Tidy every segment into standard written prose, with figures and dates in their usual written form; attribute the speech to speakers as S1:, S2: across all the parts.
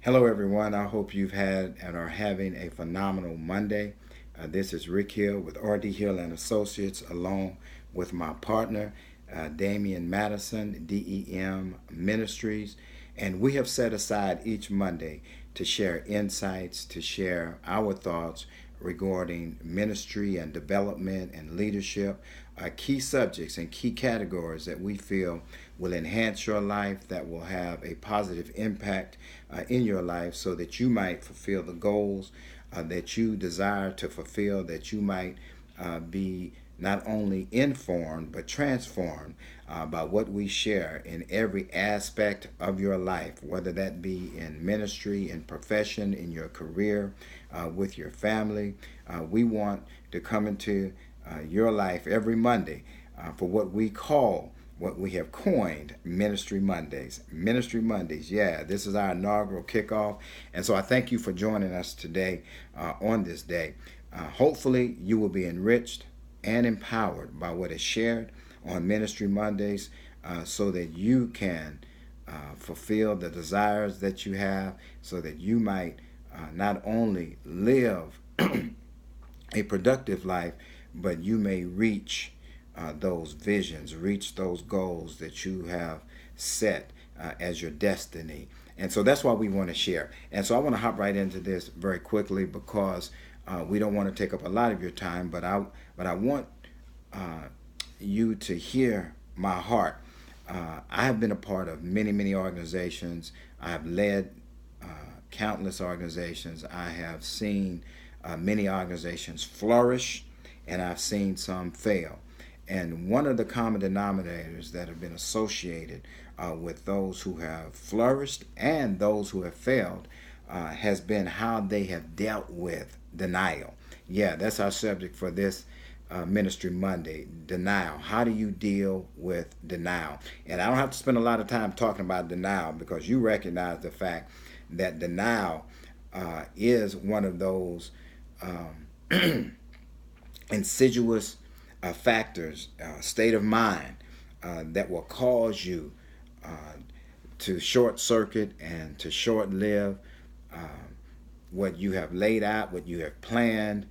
S1: Hello, everyone. I hope you've had and are having a phenomenal Monday. This is Rick Hill with RD Hill and Associates, along with my partner, Damian Madison, DEM Ministries. And we have set aside each Monday to share insights, to share our thoughts regarding ministry and development and leadership, key subjects and key categories that we feel will enhance your life, that will have a positive impact in your life so that you might fulfill the goals that you desire to fulfill, that you might be not only informed but transformed by what we share in every aspect of your life, whether that be in ministry, in profession, in your career, with your family. We want to come into your life every Monday for what we call, what we have coined, Ministry Mondays. Ministry Mondays, yeah, this is our inaugural kickoff. And so I thank you for joining us today on this day. Hopefully, you will be enriched and empowered by what is shared on Ministry Mondays so that you can fulfill the desires that you have, so that you might not only live a productive life, but you may reach those visions, reach those goals that you have set as your destiny. And so that's why we want to share. And so I want to hop right into this very quickly because we don't want to take up a lot of your time, but I want you to hear my heart. I have been a part of many organizations. I have led countless organizations. I have seen many organizations flourish, and I've seen some fail. And one of the common denominators that have been associated with those who have flourished and those who have failed has been how they have dealt with denial. Yeah, that's our subject for this Ministry Monday, denial. How do you deal with denial? And I don't have to spend a lot of time talking about denial because you recognize the fact that denial is one of those insidious factors, state of mind that will cause you to short circuit and to short live what you have laid out, what you have planned.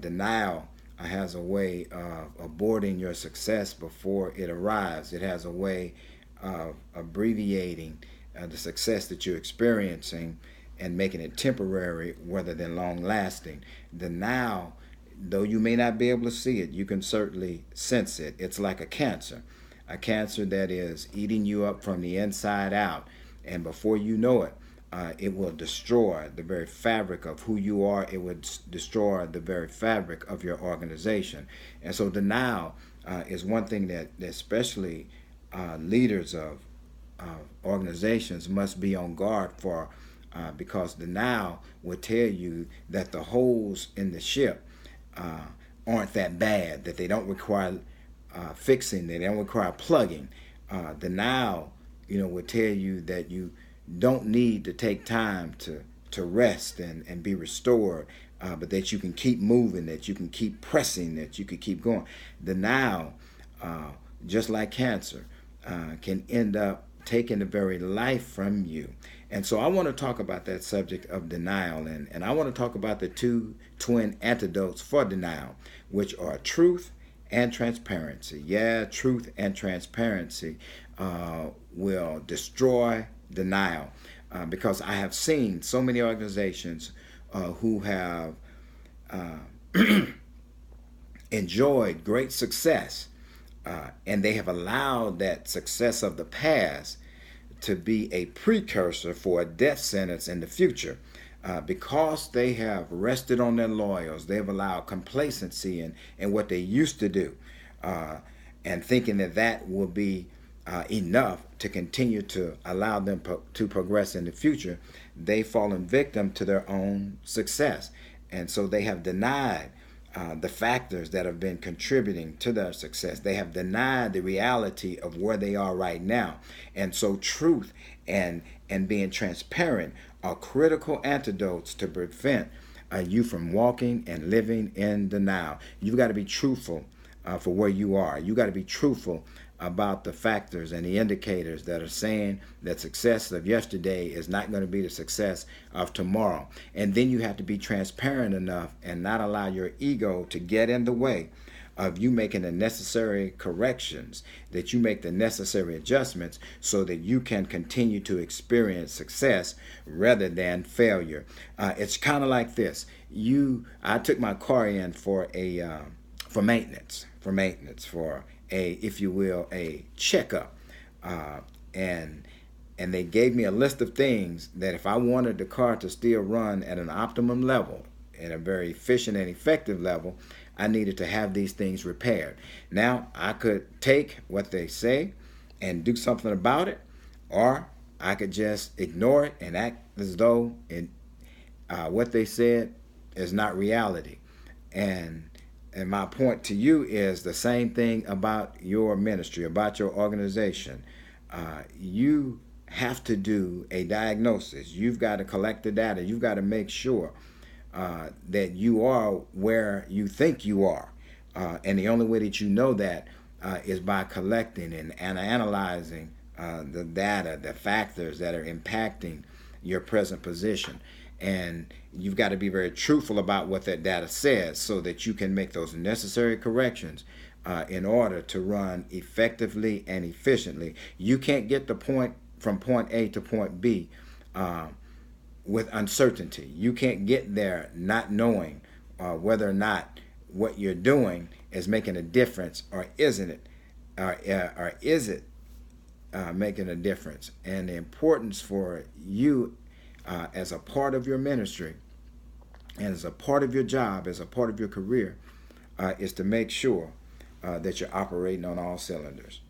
S1: Denial has a way of aborting your success before it arrives. It has a way of abbreviating the success that you're experiencing and making it temporary rather than long lasting. Denial, though you may not be able to see it, you can certainly sense it. It's like a cancer that is eating you up from the inside out. And before you know it, it will destroy the very fabric of who you are. It would destroy the very fabric of your organization. And so denial is one thing that especially leaders of organizations must be on guard for, because denial will tell you that the holes in the ship aren't that bad, that they don't require fixing, they don't require plugging. Denial, will tell you that you don't need to take time to rest and be restored, but that you can keep moving, that you can keep pressing, that you can keep going. Denial, just like cancer, can end up taking the very life from you. And so I want to talk about that subject of denial, and I want to talk about the two twin antidotes for denial, which are truth and transparency. Yeah, truth and transparency will destroy denial, because I have seen so many organizations who have enjoyed great success, and they have allowed that success of the past to be a precursor for a death sentence in the future. Because they have rested on their laurels, they have allowed complacency in what they used to do, and thinking that will be enough to continue to allow them to progress in the future, they've fallen victim to their own success. And so they have denied the factors that have been contributing to their success. They have denied the reality of where they are right now. And so truth and being transparent are critical antidotes to prevent you from walking and living in denial. You've got to be truthful for where you are. You got to be truthful about the factors and the indicators that are saying that success of yesterday is not going to be the success of tomorrow. And then you have to be transparent enough and not allow your ego to get in the way of you making the necessary corrections, that you make the necessary adjustments so that you can continue to experience success rather than failure. It's kind of like this. I took my car in for maintenance, for a, if you will, a checkup, and they gave me a list of things that if I wanted the car to still run at an optimum level, at a very efficient and effective level, I needed to have these things repaired. Now, I could take what they say and do something about it, or I could just ignore it and act as though what they said is not reality. And my point to you is the same thing about your ministry, about your organization. You have to do a diagnosis. You've got to collect the data. You've got to make sure that you are where you think you are. And the only way that you know that is by collecting and analyzing the data, the factors that are impacting your present position. And you've got to be very truthful about what that data says so that you can make those necessary corrections in order to run effectively and efficiently. You can't get from point A to point B with uncertainty. You can't get there not knowing whether or not what you're doing is making a difference, or isn't it, or is it making a difference. And the importance for you as a part of your ministry and as a part of your job, as a part of your career, is to make sure that you're operating on all cylinders.